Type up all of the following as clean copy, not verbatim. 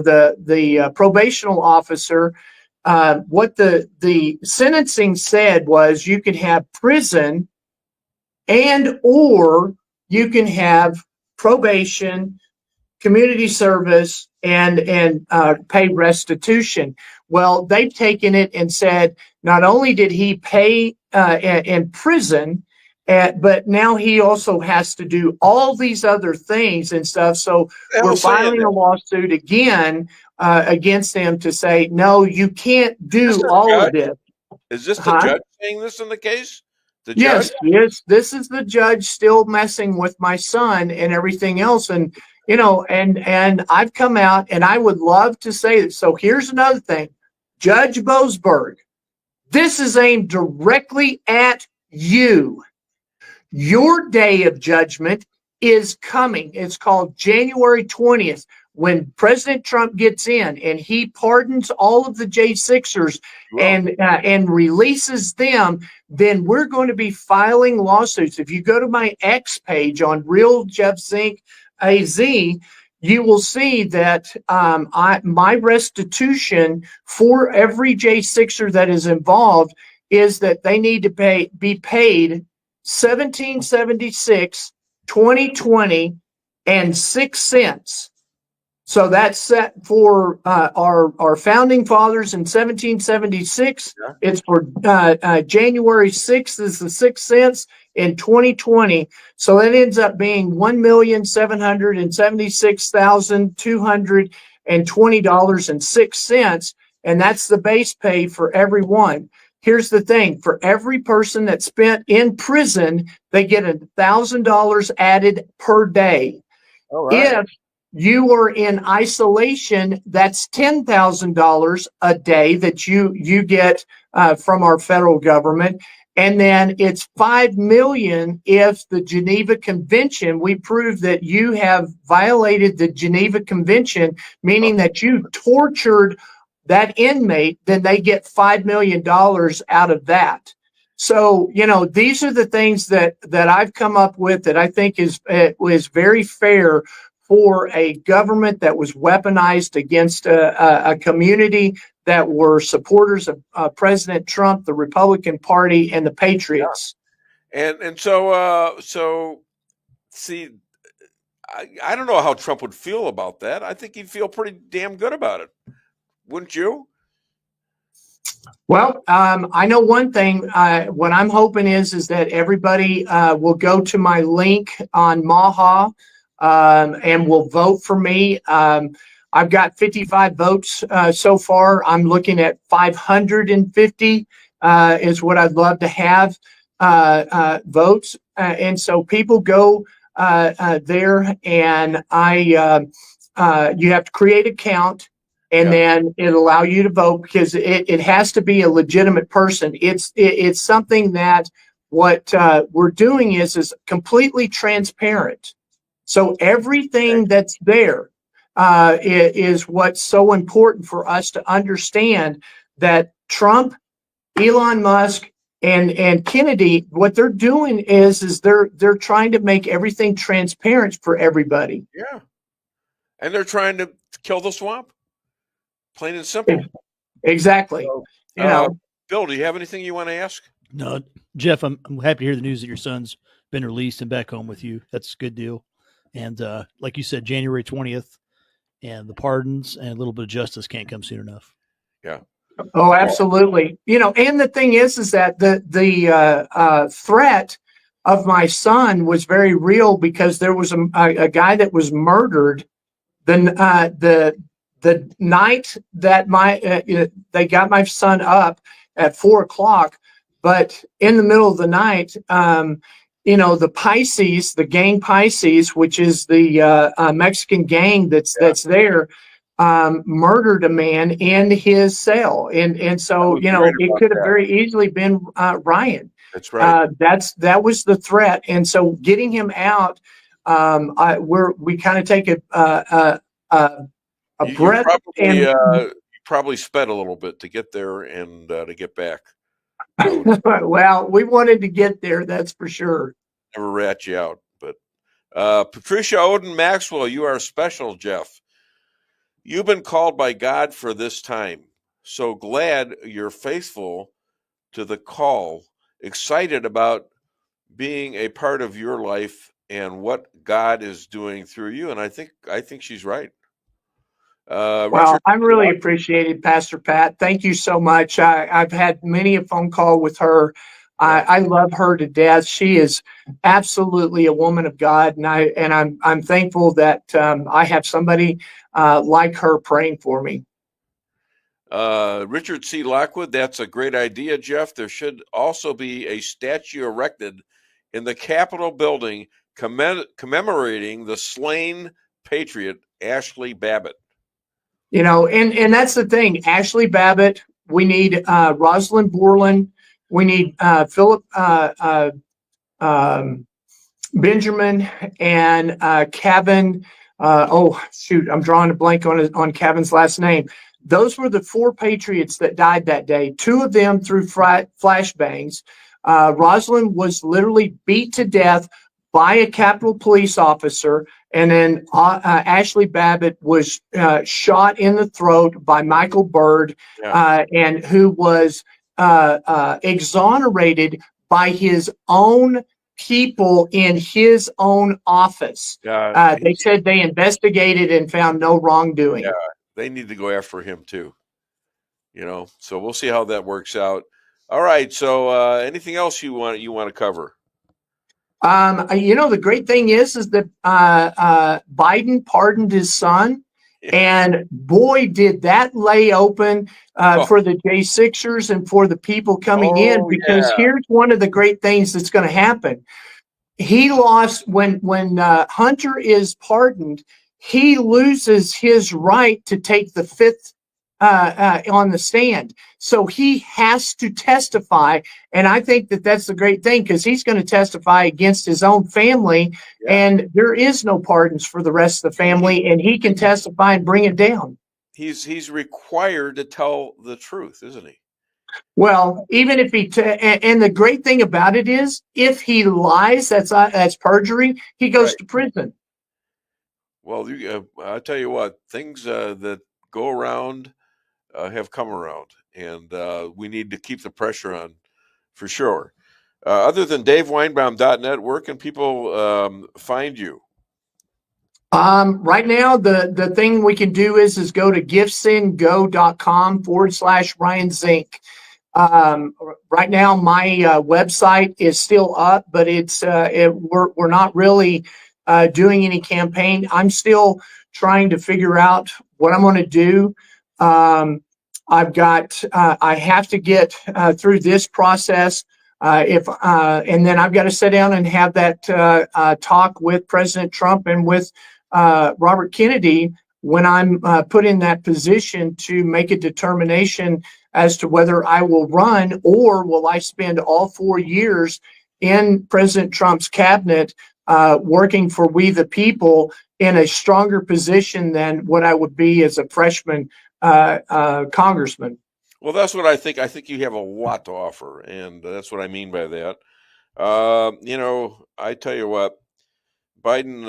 the probational officer, what the sentencing said was you could have prison and or you can have probation, community service, and pay restitution. Well, they've taken it and said not only did he pay in prison, but now he also has to do all these other things and stuff. So we're filing a lawsuit again against them to say, no, you can't do all of this. Is this the judge saying this in the case? The judge? Yes. This is the judge still messing with my son and everything else. And, you know, and I've come out and I would love to say that. So here's another thing. Judge Boasberg, this is aimed directly at you. Your day of judgment is coming. It's called January 20th. When President Trump gets in and he pardons all of the J6ers and releases them, then we're going to be filing lawsuits. If you go to my X page on Real Jeff Zink AZ, you will see that my restitution for every J6er that is involved is that they need to be paid $17.76, $20.20, and 6 cents. So that's set for our founding fathers in 1776. Yeah. It's for January 6th is the 6 cents in 2020. So it ends up being $1,776,220.06. And that's the base pay for everyone. Here's the thing. For every person that's spent in prison, they get $1,000 added per day. All right. If you are in isolation, that's $10,000 a day that you get from our federal government. And then it's $5 million if the Geneva Convention, we prove that you have violated the Geneva Convention, meaning that you tortured that inmate, then they get $5 million out of that. So, you know, these are the things that I've come up with that I think is very fair for a government that was weaponized against a community that were supporters of President Trump, the Republican Party, and the Patriots. Yeah. And so see, I don't know how Trump would feel about that. I think he'd feel pretty damn good about it. Wouldn't you? Well, I know one thing. What I'm hoping is that everybody will go to my link on Maha and will vote for me. I've got 55 votes so far. I'm looking at 550 is what I'd love to have votes. And so people go there, and you have to create an account. And then it'll allow you to vote because it has to be a legitimate person. It's something that what we're doing is completely transparent. So everything that's there is what's so important for us to understand that Trump, Elon Musk, and Kennedy, what they're doing is they're trying to make everything transparent for everybody. Yeah, and they're trying to kill the swamp. Plain and simple. Exactly. So, you know, Bill, do you have anything you want to ask? No, Jeff, I'm happy to hear the news that your son's been released and back home with you. That's a good deal. And like you said, January 20th, and the pardons and a little bit of justice can't come soon enough. Yeah. Oh, absolutely. You know, and the thing is that the threat of my son was very real because there was a guy that was murdered. The night that they got my son up at 4:00, but in the middle of the night, you know, the Pisces, the gang Pisces, which is the Mexican gang that's there, murdered a man in his cell, and so you know it could have very easily been Ryan. That's right. That was the threat, and so getting him out, we kind of take a breath. You probably sped a little bit to get there and to get back. Well, we wanted to get there, that's for sure. Never rat you out. But Patricia, Odin, Maxwell, you are special, Jeff. You've been called by God for this time. So glad you're faithful to the call, excited about being a part of your life and what God is doing through you. And I think she's right. Well, Richard, I'm really appreciated, Pastor Pat. Thank you so much. I've had many a phone call with her. Yeah. I love her to death. She is absolutely a woman of God, and I'm thankful that I have somebody like her praying for me. Richard C. Lockwood, that's a great idea, Jeff. There should also be a statue erected in the Capitol building commemorating the slain patriot Ashley Babbitt. You know, and that's the thing. Ashley Babbitt. We need Rosalind Borland. We need Philip Benjamin and Kevin. Oh shoot, I'm drawing a blank on Kevin's last name. Those were the 4 patriots that died that day. 2 of them through flashbangs. Rosalind was literally beat to death by a Capitol police officer, and then Ashley Babbitt was shot in the throat by Michael Byrd, and who was exonerated by his own people in his own office. They said they investigated and found no wrongdoing. Yeah, they need to go after him too. You know, so we'll see how that works out. All right. So, anything else you want to cover? You know, the great thing is that Biden pardoned his son, and boy, did that lay open for the J6ers and for the people coming in. Because here's one of the great things that's going to happen. He lost when Hunter is pardoned. He loses his right to take the 5th on the stand. So he has to testify. And I think that that's the great thing, because he's going to testify against his own family. And there is no pardons for the rest of the family. And he can testify and bring it down. He's required to tell the truth, isn't he? Well, even if he and the great thing about it is, if he lies, that's perjury. He goes to prison. Well, I tell you what, things that go around have come around, and we need to keep the pressure on, for sure. Other than DaveWeinbaum.net, where can people find you? Right now, the thing we can do is go to giftsendgo.com/Ryan Zink. Right now, my website is still up, but we're not really doing any campaign. I'm still trying to figure out what I'm going to do. I have to get through this process. And then I've got to sit down and have that talk with President Trump and with Robert Kennedy when I'm put in that position to make a determination as to whether I will run, or will I spend all 4 years in President Trump's cabinet working for we the people in a stronger position than what I would be as a freshman congressman. Well, that's what I think. I think you have a lot to offer, and that's what I mean by that. You know, I tell you what, Biden,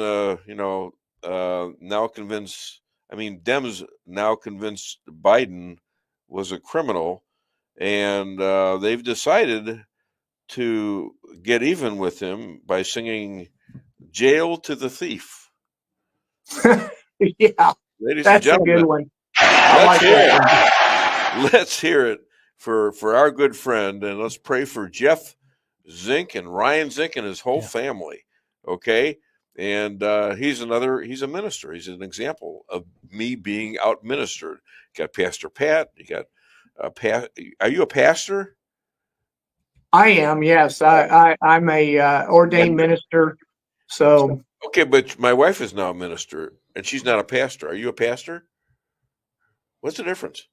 now convinced, Dems now convinced Biden was a criminal, and they've decided to get even with him by singing "Jail to the Thief." Yeah, ladies that's and gentlemen, a good one. Let's hear it for our good friend, and let's pray for Jeff Zink and Ryan Zink and his whole family. Okay. And he's a minister. He's an example of me being out ministered. You got Pastor Pat. You got are you a pastor? I am. Yes, I'm a ordained minister. So okay, but my wife is now a minister, and she's not a pastor. Are you a pastor? What's the difference?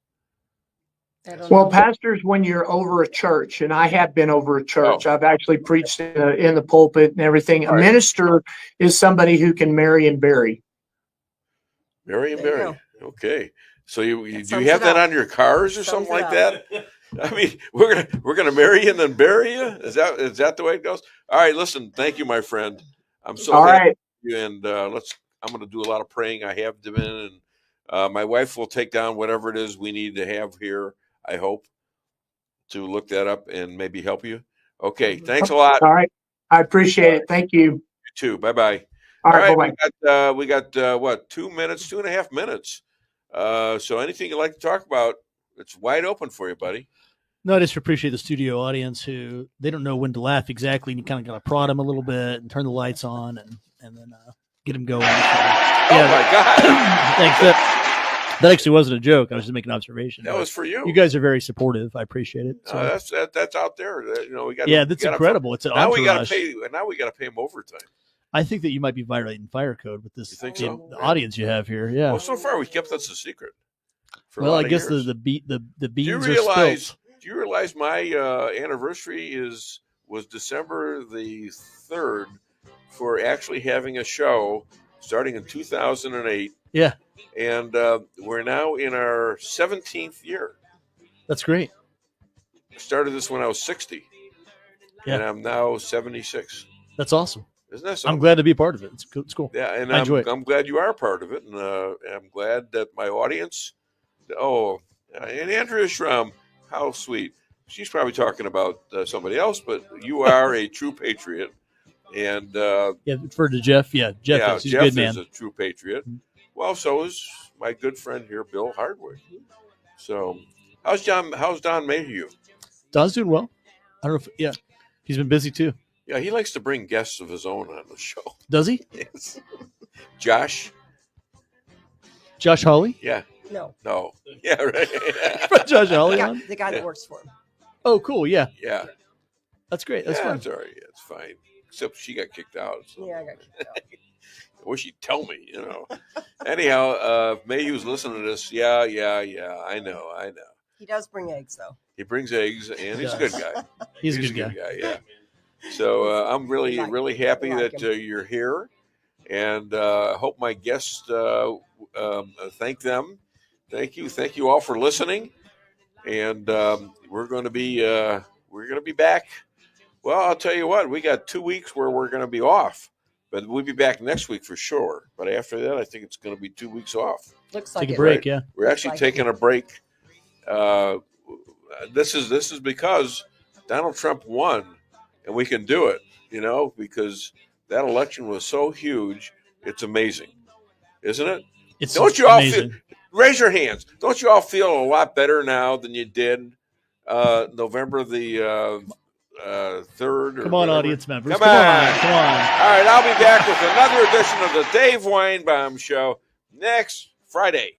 Well, pastor's when you're over a church, and I have been over a church. I've actually preached in the pulpit and everything. A minister is somebody who can marry and bury. Marry and bury. Okay. So do you have that on your cars or something like that? I mean, we're gonna marry you and then bury you. Is that the way it goes? All right. Listen, thank you, my friend. I'm so happy with you, and I'm gonna do a lot of praying. I have been, and My wife will take down whatever it is we need to have here, I hope, to look that up and maybe help you. Okay, thanks a lot. All right. I appreciate it. Thank you. You too. Bye-bye. All right. Bye-bye. We got what, 2.5 minutes. So anything you'd like to talk about, it's wide open for you, buddy. No, I just appreciate the studio audience who they don't know when to laugh exactly, and you kind of got to prod them a little bit and turn the lights on and then get them going. So, oh my God! Thanks. That actually wasn't a joke. I was just making an observation. That was for you. You guys are very supportive. I appreciate it. So, that's out there. We got. Yeah, that's incredible. It's an now entourage. we got to pay. Now we got to pay them overtime. I think that you might be violating fire code with this. You think so? The audience you have here. Yeah. Well, so far we kept this a secret. Well, I guess the beans are spilt. Do you realize my anniversary was December the 3rd for actually having a show starting in 2008? Yeah. And we're now in our 17th year. That's great. I started this when I was 60. Yeah. And I'm now 76. That's awesome. Isn't that something? I'm glad to be a part of it. It's cool. Yeah, and I enjoy it. I'm glad you are a part of it. And I'm glad that my audience, and Andrea Schramm, how sweet. She's probably talking about somebody else, but you are a true patriot. And referred to Jeff. Yeah, Jeff is a good man. Is a true patriot. Well, so is my good friend here, Bill Hardwick. So, how's Don Mayhew? Don's doing well. I don't know if he's been busy too. Yeah, he likes to bring guests of his own on the show. Does he? Yes. Josh Hawley? Yeah. No. Yeah, right. Josh Hawley on? The guy that works for him. Oh, cool. Yeah. Yeah. That's great. That's fun. That's all right. Yeah, it's fine. Except she got kicked out. So. Yeah, I got kicked out. I wish he'd tell me, Anyhow, Mayhew's listening to this. Yeah. I know. He does bring eggs, though. He brings eggs, and he's a good guy. He's a good guy. Yeah. So I'm really happy that you're here, and hope my guests thank them. Thank you all for listening, and we're going to be back. Well, I'll tell you what, we got 2 weeks where we're going to be off, but we'll be back next week for sure. But after that, I think it's going to be 2 weeks off. Looks like take a break. Right? Yeah, we're actually taking a break. This is because Donald Trump won, and we can do it, because that election was so huge. It's amazing, isn't it? Don't you all feel? Raise your hands. Don't you all feel a lot better now than you did November the 3rd? Come on, audience members. Come on. Come on. All right, I'll be back with another edition of the Dave Weinbaum Show next Friday.